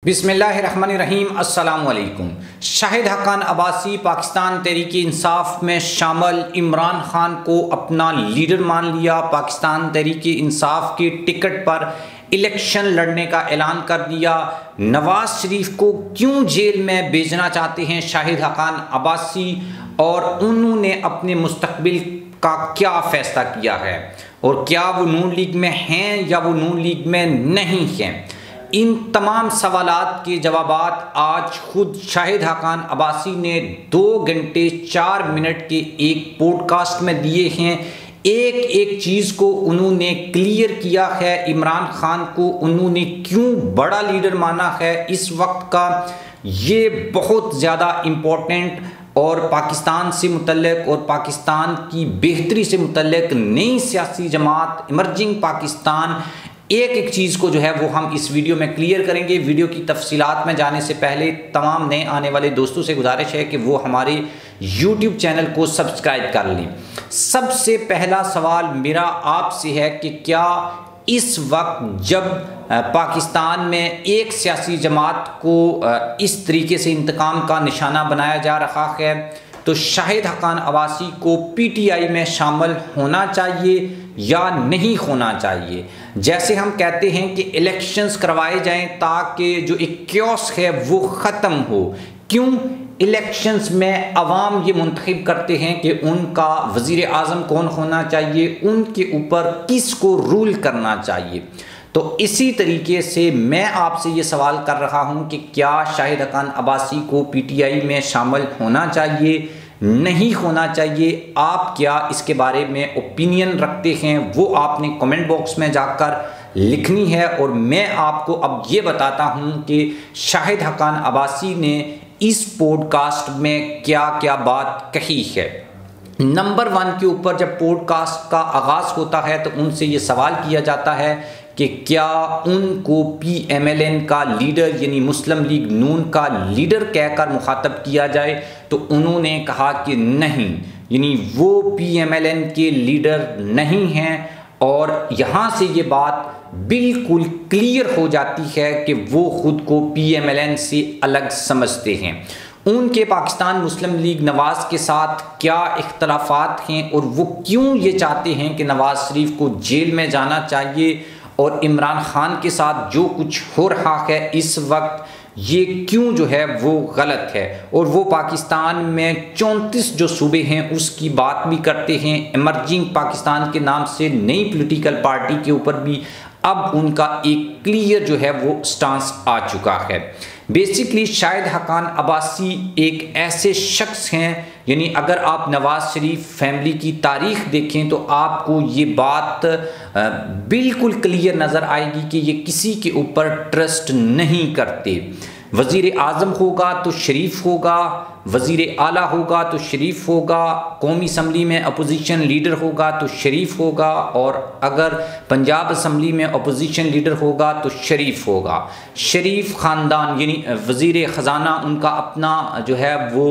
बिस्मिल्लाहिर्रहमानिर्रहीम। अस्सलाम वालेकुम। शाहिद हक़ान अब्बासी पाकिस्तान तहरीक-ए-इंसाफ में शामिल इमरान खान को अपना लीडर मान लिया। पाकिस्तान तहरीक-ए-इंसाफ की टिकट पर इलेक्शन लड़ने का ऐलान कर दिया। नवाज शरीफ को क्यों जेल में भेजना चाहते हैं शाहिद हक़ान अब्बासी और उन्होंने अपने मुस्तकबिल का क्या फ़ैसला किया है और क्या वो नून लीग में हैं या वो नून लीग में नहीं हैं, इन तमाम सवालात के जवाबात आज खुद शाहिद हक़ान अब्बासी ने 2 घंटे 4 मिनट के एक पॉडकास्ट में दिए हैं। एक एक चीज़ को उन्होंने क्लियर किया है। इमरान खान को उन्होंने क्यों बड़ा लीडर माना है इस वक्त का, ये बहुत ज़्यादा इम्पोर्टेंट और पाकिस्तान से मुतल्लिक और पाकिस्तान की बेहतरी से मुतल्लिक नई सियासी जमात इमर्जिंग पाकिस्तान, एक एक चीज़ को जो है वो हम इस वीडियो में क्लियर करेंगे। वीडियो की तफसीलात में जाने से पहले तमाम नए आने वाले दोस्तों से गुजारिश है कि वो हमारे YouTube चैनल को सब्सक्राइब कर लें। सबसे पहला सवाल मेरा आपसे है कि क्या इस वक्त जब पाकिस्तान में एक सियासी जमात को इस तरीके से इंतकाम का निशाना बनाया जा रहा है तो शाहिद हक़ान अब्बासी को PTI में शामिल होना चाहिए या नहीं होना चाहिए। जैसे हम कहते हैं कि इलेक्शंस करवाए जाएं ताकि जो एक क्योस है वो ख़त्म हो। क्यों इलेक्शंस में अवाम ये मुंतखब करते हैं कि उनका वज़ीर आज़म कौन होना चाहिए, उनके ऊपर किसको रूल करना चाहिए। तो इसी तरीके से मैं आपसे ये सवाल कर रहा हूँ कि क्या शाहिद हक़ान अब्बासी को PTI में शामिल होना चाहिए, नहीं होना चाहिए। आप क्या इसके बारे में ओपिनियन रखते हैं वो आपने कमेंट बॉक्स में जाकर लिखनी है। और मैं आपको अब ये बताता हूँ कि शाहिद हक़ान अब्बासी ने इस पॉडकास्ट में क्या क्या बात कही है। नंबर 1 के ऊपर जब पॉडकास्ट का आगाज़ होता है तो उनसे ये सवाल किया जाता है कि क्या उनको PMLN का लीडर यानी मुस्लिम लीग नून का लीडर कहकर मुखातब किया जाए, तो उन्होंने कहा कि नहीं, यानी वो PMLN के लीडर नहीं हैं। और यहाँ से ये बात बिल्कुल क्लियर हो जाती है कि वो ख़ुद को PMLN से अलग समझते हैं। उनके पाकिस्तान मुस्लिम लीग नवाज़ के साथ क्या इख्तलाफात हैं और वो क्यों ये चाहते हैं कि नवाज शरीफ को जेल में जाना चाहिए और इमरान खान के साथ जो कुछ हो रहा है इस वक्त ये क्यों जो है वो गलत है। और वो पाकिस्तान में 34 जो सूबे हैं उसकी बात भी करते हैं। इमर्जिंग पाकिस्तान के नाम से नई पॉलिटिकल पार्टी के ऊपर भी अब उनका एक क्लियर जो है वो स्टांस आ चुका है। बेसिकली शाहिद हक़ान अब्बासी एक ऐसे शख्स हैं, यानी अगर आप नवाज शरीफ फैमिली की तारीख़ देखें तो आपको ये बात बिल्कुल क्लियर नज़र आएगी कि ये किसी के ऊपर ट्रस्ट नहीं करते। वज़ीर आज़म होगा तो शरीफ होगा, वज़ीर आला होगा तो शरीफ होगा, कौमी असम्बली में अपोजिशन लीडर होगा तो शरीफ होगा, और अगर पंजाब असम्बली में अपोजिशन लीडर होगा तो शरीफ होगा। शरीफ ख़ानदान यानी वज़ीर ख़जाना उनका अपना जो है वो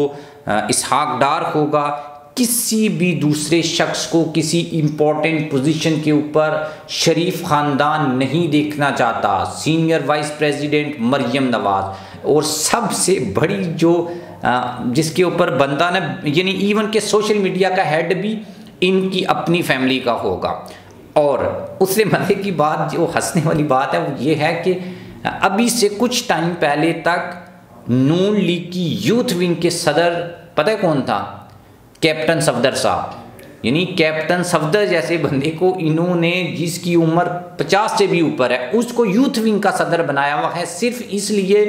इसहाक डार होगा। किसी भी दूसरे शख्स को किसी इम्पोर्टेंट पोजीशन के ऊपर शरीफ ख़ानदान नहीं देखना चाहता। सीनियर वाइस प्रेसिडेंट मरियम नवाज़, और सबसे बड़ी जो जिसके ऊपर बंदा ना, यानी इवन के सोशल मीडिया का हेड भी इनकी अपनी फैमिली का होगा। और उससे मज़े की बात, जो हंसने वाली बात है वो ये है कि अभी से कुछ टाइम पहले तक नून लीग की यूथ विंग के सदर पता है कौन था? कैप्टन सफदर साहब। यानी कैप्टन सफदर जैसे बंदे को इन्होंने, जिसकी उम्र 50 से भी ऊपर है, उसको यूथ विंग का सदर बनाया हुआ है सिर्फ इसलिए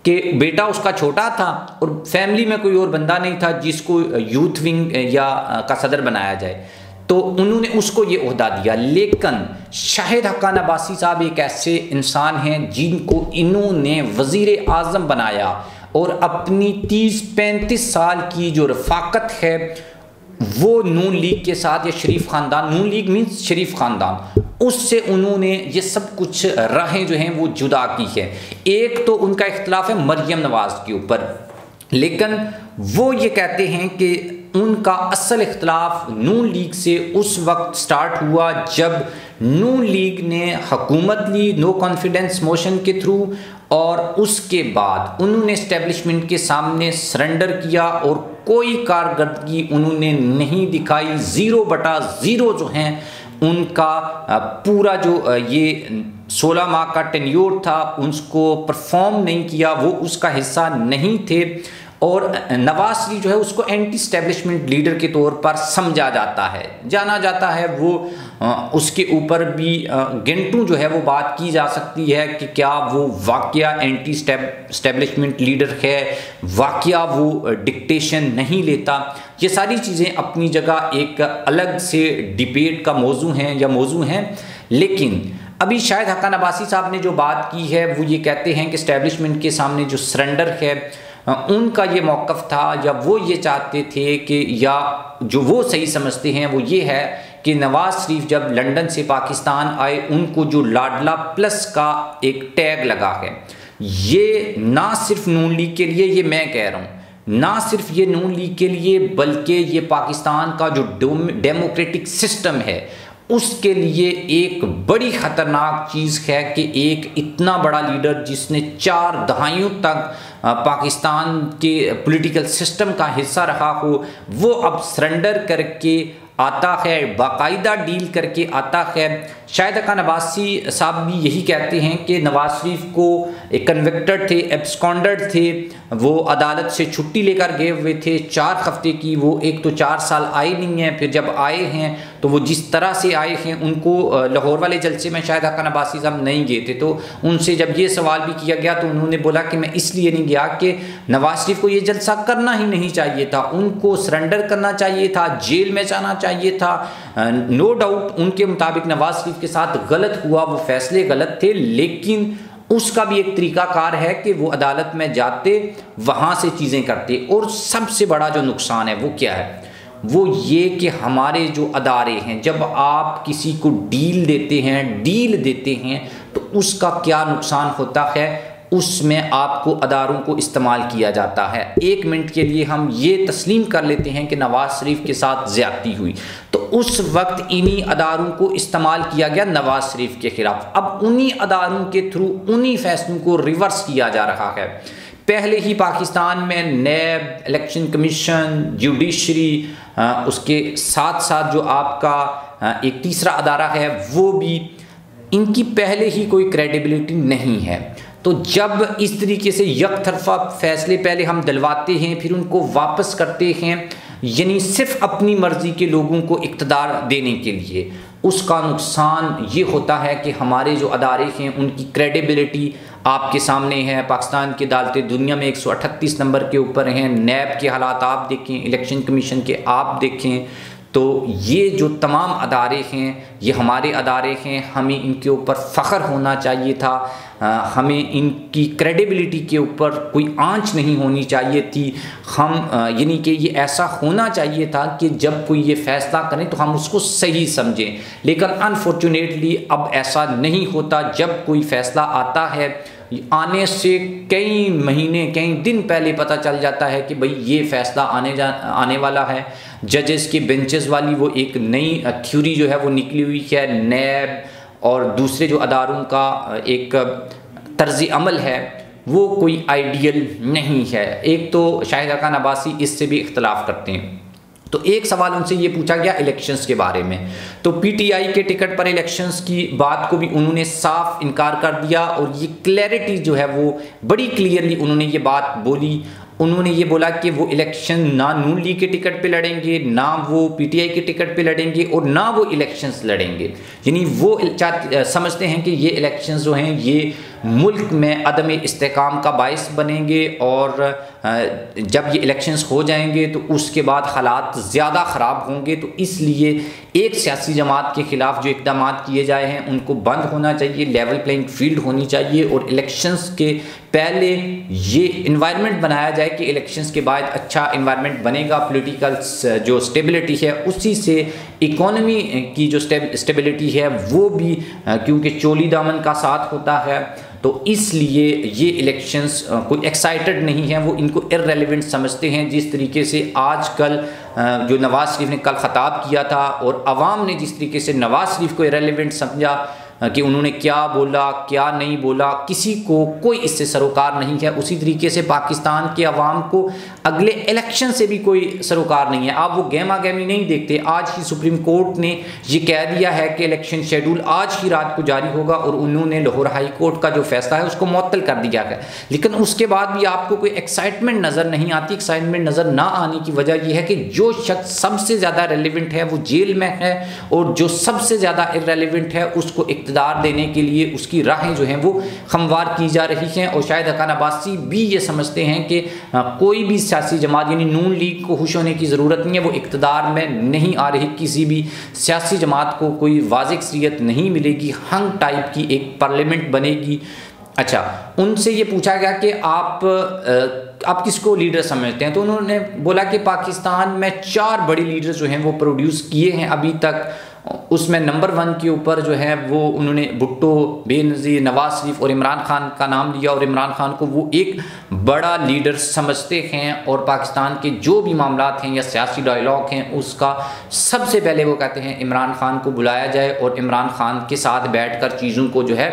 कि बेटा उसका छोटा था और फैमिली में कोई और बंदा नहीं था जिसको यूथ विंग या का सदर बनाया जाए, तो उन्होंने उसको ये ओहदा दिया। लेकिन शाहिद हक़ान अब्बासी साहब एक ऐसे इंसान हैं जिनको इन्होंने वज़ीर आज़म बनाया और अपनी 30-35 साल की जो रफ़ाकत है वो नून लीग के साथ, या शरीफ ख़ानदान, नून लीग मीन्स शरीफ ख़ानदान, उससे उन्होंने ये सब कुछ राहें जो हैं वो जुदा की है। एक तो उनका इख्तलाफ है मरियम नवाज़ के ऊपर, लेकिन वो ये कहते हैं कि उनका असल इख्तलाफ नून लीग से उस वक्त स्टार्ट हुआ जब नून लीग ने हुकूमत ली नो कॉन्फिडेंस मोशन के थ्रू, और उसके बाद उन्होंने इस्टेब्लिशमेंट के सामने सरेंडर किया और कोई कारकर्दगी उन्होंने नहीं दिखाई। 0/0 जो हैं उनका पूरा जो ये 16 माह का टेन्योर था उसको परफॉर्म नहीं किया, वो उसका हिस्सा नहीं थे। और नवाज शरीफ जो है उसको एंटी स्टैब्लिशमेंट लीडर के तौर पर समझा जाता है, जाना जाता है। वो उसके ऊपर भी घंटों जो है वो बात की जा सकती है कि क्या वो वाकया एंटी स्टैब्लिशमेंट लीडर है, वाकया वो डिक्टेशन नहीं लेता। ये सारी चीज़ें अपनी जगह एक अलग से डिबेट का मौजू हैं। लेकिन अभी शाहिद हक्कान अब्बासी साहब ने जो बात की है वो ये कहते हैं कि इस्टेब्लिशमेंट के सामने जो सरेंडर है उनका ये मौक़िफ़ था, या वो ये चाहते थे कि, या जो वो सही समझते हैं वो ये है कि नवाज शरीफ जब लंदन से पाकिस्तान आए उनको जो लाडला प्लस का एक टैग लगा है, ये ना सिर्फ नून लीग के लिए, ये मैं कह रहा हूँ, ना सिर्फ ये नून लीग के लिए बल्कि ये पाकिस्तान का जो डेमोक्रेटिक सिस्टम है उसके लिए एक बड़ी ख़तरनाक चीज़ है कि एक इतना बड़ा लीडर जिसने 4 दहाइयों तक पाकिस्तान के पॉलिटिकल सिस्टम का हिस्सा रहा हो, वो अब सरेंडर करके आता है, बाकायदा डील करके आता है। शाहिद हक्कान अब्बासी साहब भी यही कहते हैं कि नवाज शरीफ को एक कन्विक्टेड थे, एब्सकॉन्डर्ड थे, वो अदालत से छुट्टी लेकर गए हुए थे 4 हफ्ते की। वो एक तो 4 साल आए नहीं हैं, फिर जब आए हैं तो वो जिस तरह से आए हैं, उनको लाहौर वाले जलसे में शाहिद हक्कान अब्बासी साहब नहीं गए थे। तो उनसे जब ये सवाल भी किया गया तो उन्होंने बोला कि मैं इसलिए नहीं गया कि नवाज शरीफ को ये जलसा करना ही नहीं चाहिए था, उनको सरेंडर करना चाहिए था, जेल में जाना चाहिए था। नो डाउट उनके मुताबिक नवाज शरीफ के साथ गलत हुआ, वो फैसले गलत थे, लेकिन उसका भी एक तरीकाकार है कि वो अदालत में जाते, वहाँ से चीज़ें करते। और सबसे बड़ा जो नुकसान है वो क्या है, वो ये कि हमारे जो अदारे हैं, जब आप किसी को डील देते हैं तो उसका क्या नुकसान होता है, उसमें आपको अदारों को इस्तेमाल किया जाता है। 1 मिनट के लिए हम ये तस्लीम कर लेते हैं कि नवाज शरीफ के साथ ज़्यादती हुई, तो उस वक्त इन्हीं अदारों को इस्तेमाल किया गया नवाज शरीफ के खिलाफ। अब उन्हीं अदारों के थ्रू उन्हीं फैसलों को रिवर्स किया जा रहा है। पहले ही पाकिस्तान में नैब, इलेक्शन कमीशन, जुडिशरी, उसके साथ साथ जो आपका एक तीसरा अदारा है वो भी, इनकी पहले ही कोई क्रेडिबिलिटी नहीं है। तो जब इस तरीके से यकतरफा फैसले पहले हम दिलवाते हैं फिर उनको वापस करते हैं, यानी सिर्फ अपनी मर्जी के लोगों को इक़्तिदार देने के लिए, उसका नुकसान ये होता है कि हमारे जो अदारे हैं उनकी क्रेडिबिलिटी आपके सामने है। पाकिस्तान की अदालतें दुनिया में 138 नंबर के ऊपर हैं। नैब के हालात आप देखें, इलेक्शन कमीशन के आप देखें, तो ये जो तमाम अदारे हैं ये हमारे अदारे हैं, हमें इनके ऊपर फ़ख्र होना चाहिए था, हमें इनकी क्रेडिबिलिटी के ऊपर कोई आंच नहीं होनी चाहिए थी। हम यानी कि ये ऐसा होना चाहिए था कि जब कोई ये फ़ैसला करें तो हम उसको सही समझें, लेकिन अनफॉर्चुनेटली अब ऐसा नहीं होता। जब कोई फ़ैसला आता है आने से कई महीने कई दिन पहले पता चल जाता है कि भाई ये फ़ैसला आने वाला है। जजेस की बेंचेस वाली वो एक नई थ्योरी जो है वो निकली हुई है। नैब और दूसरे जो अदारों का एक तर्ज़ अमल है वो कोई आइडियल नहीं है। एक तो शाहिद हक्कान अब्बासी इससे भी इख्तलाफ करते हैं। तो एक सवाल उनसे ये पूछा गया इलेक्शंस के बारे में, तो पीटीआई के टिकट पर इलेक्शंस की बात को भी उन्होंने साफ इनकार कर दिया, और ये क्लैरिटी जो है वो बड़ी क्लियरली उन्होंने ये बात बोली। उन्होंने ये बोला कि वो इलेक्शन ना नून लीग के टिकट पे लड़ेंगे, ना वो पीटीआई के टिकट पे लड़ेंगे, और ना वो इलेक्शंस लड़ेंगे। यानी वो समझते हैं कि ये इलेक्शंस जो हैं ये मुल्क में अदम इस्तेकाम का बाइस बनेंगे, और जब ये इलेक्शंस हो जाएंगे तो उसके बाद हालात ज़्यादा ख़राब होंगे। तो इसलिए एक सियासी जमात के ख़िलाफ़ जो इक़दाम किए जाए हैं उनको बंद होना चाहिए, लेवल प्लेइंग फील्ड होनी चाहिए, और इलेक्शंस के पहले ये इन्वायरमेंट बनाया जाए कि इलेक्शंस के बाद अच्छा इन्वायरमेंट बनेगा। पॉलिटिकल जो स्टेबिलिटी है उसी से इकोनॉमी की जो स्टेबिलिटी है वो भी, क्योंकि चोली दामन का साथ होता है, तो इसलिए ये इलेक्शंस कोई एक्साइटेड नहीं है, वो इनको इररेलेवेंट समझते हैं। जिस तरीके से आजकल जो नवाज शरीफ ने कल ख़ताब किया था और अवाम ने जिस तरीके से नवाज शरीफ को इररेलेवेंट समझा कि उन्होंने क्या बोला क्या नहीं बोला, किसी को कोई इससे सरोकार नहीं है, उसी तरीके से पाकिस्तान के अवाम को अगले इलेक्शन से भी कोई सरोकार नहीं है। आप वो गहमा गहमी नहीं देखते। आज ही सुप्रीम कोर्ट ने ये कह दिया है कि इलेक्शन शेड्यूल आज ही रात को जारी होगा और उन्होंने लाहौर हाई कोर्ट का जो फैसला है उसको मुअत्तल कर दिया है। लेकिन उसके बाद भी आपको कोई एक्साइटमेंट नज़र नहीं आती। एक्साइटमेंट नज़र ना आने की वजह यह है कि जो शख्स सबसे ज़्यादा रेलिवेंट है वो जेल में है और जो सबसे ज़्यादा इररेलेवेंट है उसको इक़्तिदार देने के लिए उसकी राहें जो हैं वो हमवार की जा रही हैं। और शाहिद हक़ान अब्बासी भी ये समझते हैं कि कोई भी सियासी जमात यानी नून लीग को खुश होने की ज़रूरत नहीं है, वो इक़्तिदार में नहीं आ रही। किसी भी सियासी जमात को कोई वाज़िह अक्सरियत नहीं मिलेगी, हंग टाइप की एक पार्लियामेंट बनेगी। अच्छा, उनसे ये पूछा गया कि आप किसको लीडर समझते हैं, तो उन्होंने बोला कि पाकिस्तान में 4 बड़े लीडर जो हैं वो प्रोड्यूस किए हैं अभी तक। उसमें नंबर 1 के ऊपर जो है वो उन्होंने भुट्टो, बेनज़ीर, नवाज शरीफ और इमरान खान का नाम लिया और इमरान खान को वो एक बड़ा लीडर समझते हैं और पाकिस्तान के जो भी मामलात हैं या सियासी डायलॉग हैं उसका सबसे पहले वो कहते हैं इमरान खान को बुलाया जाए और इमरान खान के साथ बैठकर चीज़ों को जो है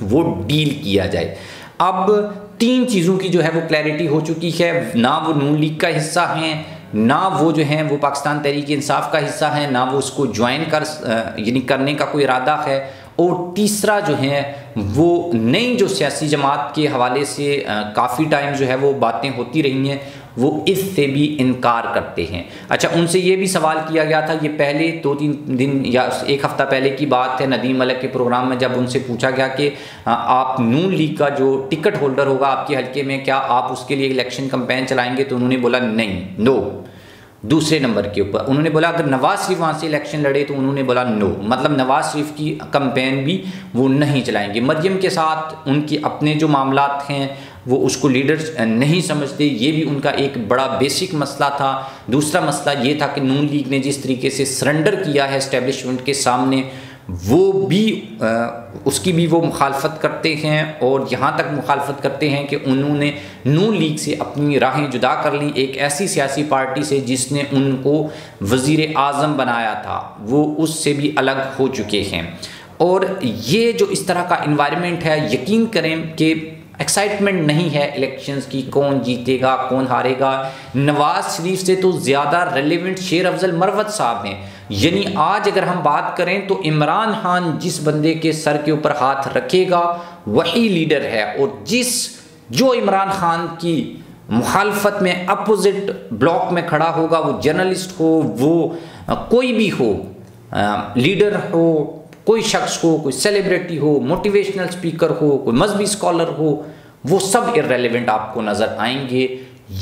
वो डील किया जाए। अब 3 चीज़ों की जो है वो क्लैरिटी हो चुकी है, ना वो नून लीग का हिस्सा हैं, ना वो जो हैं वो पाकिस्तान तहरीक इंसाफ का हिस्सा है, ना वो उसको ज्वाइन यानी करने का कोई इरादा है। और तीसरा जो है वो नई जो सियासी जमात के हवाले से काफ़ी टाइम जो है वो बातें होती रही हैं, वो इससे भी इनकार करते हैं। अच्छा, उनसे ये भी सवाल किया गया था, ये पहले 2-3 दिन या 1 हफ़्ता पहले की बात है, नदीम मलिक के प्रोग्राम में जब उनसे पूछा गया कि आप नून लीग का जो टिकट होल्डर होगा आपके हल्के में, क्या आप उसके लिए इलेक्शन कैंपेन चलाएंगे, तो उन्होंने बोला नहीं, नो। दूसरे नंबर के ऊपर उन्होंने बोला अगर नवाज शरीफ वहाँ से इलेक्शन लड़े तो उन्होंने बोला नो, मतलब नवाज शरीफ की कैंपेन भी वो नहीं चलाएंगे। मरियम के साथ उनके अपने जो मामलात हैं वो उसको लीडर नहीं समझते, ये भी उनका एक बड़ा बेसिक मसला था। दूसरा मसला ये था कि नून लीग ने जिस तरीके से सरेंडर किया है एस्टेब्लिशमेंट के सामने, वो भी उसकी भी वो मुखालफत करते हैं और यहाँ तक मुखालफत करते हैं कि उन्होंने नून लीग से अपनी राहें जुदा कर ली एक ऐसी सियासी पार्टी से जिसने उनको वज़ीर आज़म बनाया था, वो उससे भी अलग हो चुके हैं। और ये जो इस तरह का इन्वायरमेंट है, यकीन करें कि एक्साइटमेंट नहीं है इलेक्शंस की, कौन जीतेगा कौन हारेगा। नवाज शरीफ से तो ज़्यादा रेलिवेंट शेर अफजल मरवत साहब हैं। यानी आज अगर हम बात करें तो इमरान खान जिस बंदे के सर के ऊपर हाथ रखेगा वही लीडर है, और जो इमरान खान की मुखालफत में अपोजिट ब्लॉक में खड़ा होगा, वो जर्नलिस्ट हो, वो कोई भी हो, लीडर हो, कोई शख्स हो, कोई सेलिब्रिटी हो, मोटिवेशनल स्पीकर हो, कोई मजहबी स्कॉलर हो, वो सब इररेलेवेंट आपको नज़र आएंगे।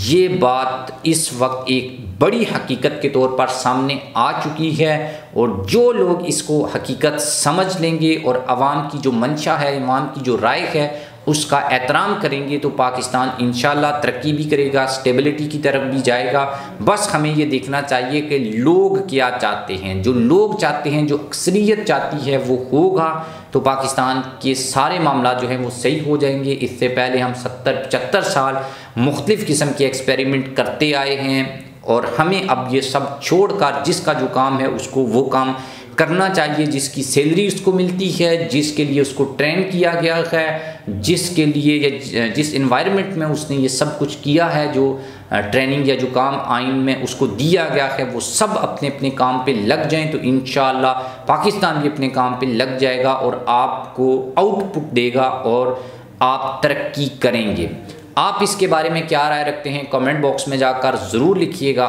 ये बात इस वक्त एक बड़ी हकीकत के तौर पर सामने आ चुकी है, और जो लोग इसको हकीकत समझ लेंगे और आवाम की जो मंशा है, आवाम की जो राय है उसका एहतराम करेंगे तो पाकिस्तान इंशाल्लाह तरक्की भी करेगा, स्टेबिलिटी की तरफ भी जाएगा। बस हमें ये देखना चाहिए कि लोग क्या चाहते हैं। जो लोग चाहते हैं, जो अक्सरियत चाहती है वो होगा तो पाकिस्तान के सारे मामला जो हैं वो सही हो जाएंगे। इससे पहले हम 70-75 साल मुख्तलिफ़ किस्म के एक्सपेरिमेंट करते आए हैं, और हमें अब ये सब छोड़कर जिसका जो काम है उसको वो काम करना चाहिए, जिसकी सैलरी उसको मिलती है, जिसके लिए उसको ट्रेन किया गया है, जिसके लिए या जिस इन्वायरमेंट में उसने ये सब कुछ किया है, जो ट्रेनिंग या जो काम आइन में उसको दिया गया है, वो सब अपने अपने काम पे लग जाएं तो इंशाअल्लाह पाकिस्तान भी अपने काम पे लग जाएगा और आपको आउटपुट देगा और आप तरक्की करेंगे। आप इसके बारे में क्या राय रखते हैं कमेंट बॉक्स में जाकर ज़रूर लिखिएगा।